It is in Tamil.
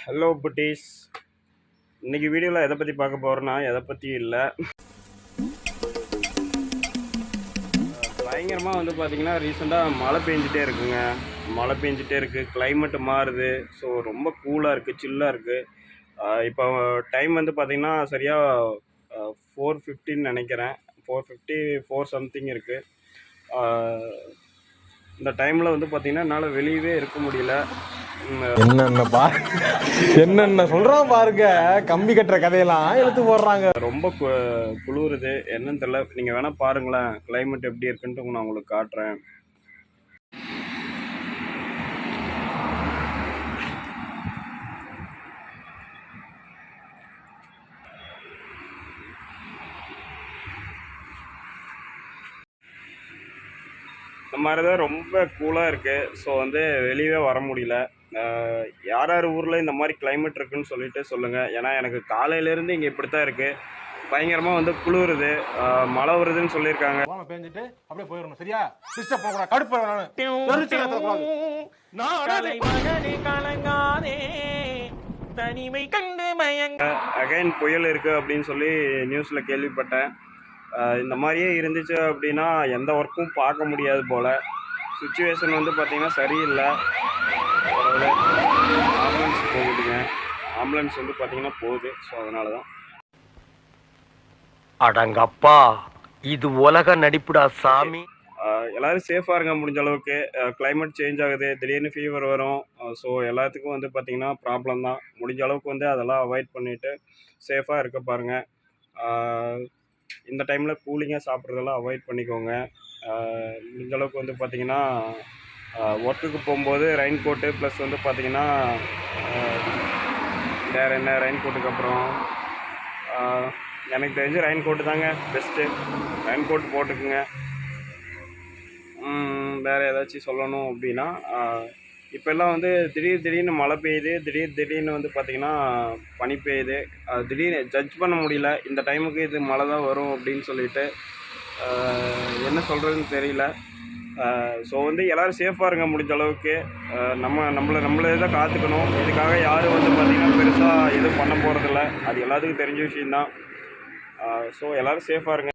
ஹலோ புட்டீஸ். இன்னைக்கு வீடியோவில் எதை பற்றி பார்க்க போகிறோன்னா எதை பற்றியும் இல்லை. பயங்கரமாக வந்து பார்த்திங்கன்னா ரீசெண்டாக மழை பெஞ்சிட்டே இருக்குங்க. மழை பெஞ்சிட்டே இருக்குது, கிளைமேட்டு மாறுது. ஸோ ரொம்ப கூலாக இருக்குது, சில்லாக இருக்குது. இப்போ டைம் வந்து பார்த்திங்கன்னா சரியாக 4:15 நினைக்கிறேன். 4:54 சம்திங் இருக்குது. இந்த டைமில் வந்து பார்த்திங்கன்னா என்னால் வெளியவே இருக்க முடியல. என்னென்ன சொல்றான் பாருங்க, கம்பி கட்டுற கதையெல்லாம் எடுத்து போடுறாங்க. ரொம்ப குளிருது, என்னன்னு தெரியல. நீங்கள் வேணால் பாருங்களேன் கிளைமேட் எப்படி இருக்குன்ட்டு நான் உங்களுக்கு காட்டுறேன். இந்த மாதிரி தான் ரொம்ப கூலாக இருக்குது. ஸோ வந்து வெளியவே வர முடியல. யார் யார் ஊரில் இந்த மாதிரி கிளைமேட் இருக்குன்னு சொல்லிட்டு சொல்லுங்கள். ஏன்னா எனக்கு காலையிலேருந்து இங்கே இப்படி தான் இருக்குது. பயங்கரமாக வந்து குளிருது, மழை வருதுன்னு சொல்லியிருக்காங்க. பேஞ்சிட்டு அப்படியே போயிடணும், சரியா? டிஸ்டர்ப் பண்ணக்கூடாது, கடுப்பு. அகைன் புயல் இருக்குது அப்படின்னு சொல்லி நியூஸில் கேள்விப்பட்டேன். இந்த மாதிரியே இருந்துச்சு அப்படின்னா எந்த ஒர்க்கும் பார்க்க முடியாது போல். சுச்சுவேஷன் வந்து பார்த்திங்கன்னா சரியில்லை. ஆம்புலன்ஸ் போகுதுங்க, ஆம்புலன்ஸ் வந்து பார்த்திங்கன்னா போகுது. ஸோ அதனால தான். அடங்கப்பா, இது உலக நடிப்புடா சாமி. எல்லோரும் சேஃபாக இருங்க முடிஞ்ச அளவுக்கு. கிளைமேட் சேஞ்ச் ஆகுது, திடீர்னு ஃபீவர் வரும். ஸோ எல்லாத்துக்கும் வந்து பார்த்திங்கன்னா ப்ராப்ளம் தான். முடிஞ்ச அளவுக்கு வந்து அதெல்லாம் அவாய்ட் பண்ணிவிட்டு சேஃபாக இருக்க பாருங்கள். இந்த டைமில் கூலிங்காக சாப்பிட்றதெல்லாம் அவாய்ட் பண்ணிக்கோங்க. முடிஞ்ச அளவுக்கு வந்து பார்த்திங்கன்னா ஒர்க்குக்கு போகும்போது ரெயின் கோட்டு ப்ளஸ் வந்து பார்த்திங்கன்னா வேறு என்ன, ரெயின் கோட்டுக்கு அப்புறம் எனக்கு தெரிஞ்சு ரெயின் கோட்டு தாங்க பெஸ்ட்டு. ரெயின் கோட் போட்டுக்குங்க. வேறு ஏதாச்சும் சொல்லணும் அப்படின்னா, இப்போல்லாம் வந்து திடீர்னு மழை பெய்யுது, திடீர்னு வந்து பார்த்திங்கன்னா பனி பெய்யுது. திடீர்னு ஜட்ஜ் பண்ண முடியல. இந்த டைமுக்கு இது மழை தான் வரும் அப்படின்னு சொல்லிட்டு என்ன சொல்கிறதுன்னு தெரியல. ஸோ வந்து எல்லோரும் சேஃபாக இருங்க முடிஞ்ச அளவுக்கு. நம்மளே தான் காத்துக்கணும். இதுக்காக யாரும் வந்து பார்த்திங்கன்னா பெருசாக எதுவும் பண்ண போகிறதில்ல. அது எல்லாத்துக்கும் தெரிஞ்ச விஷயந்தான். ஸோ எல்லோரும் சேஃபாக இருங்க.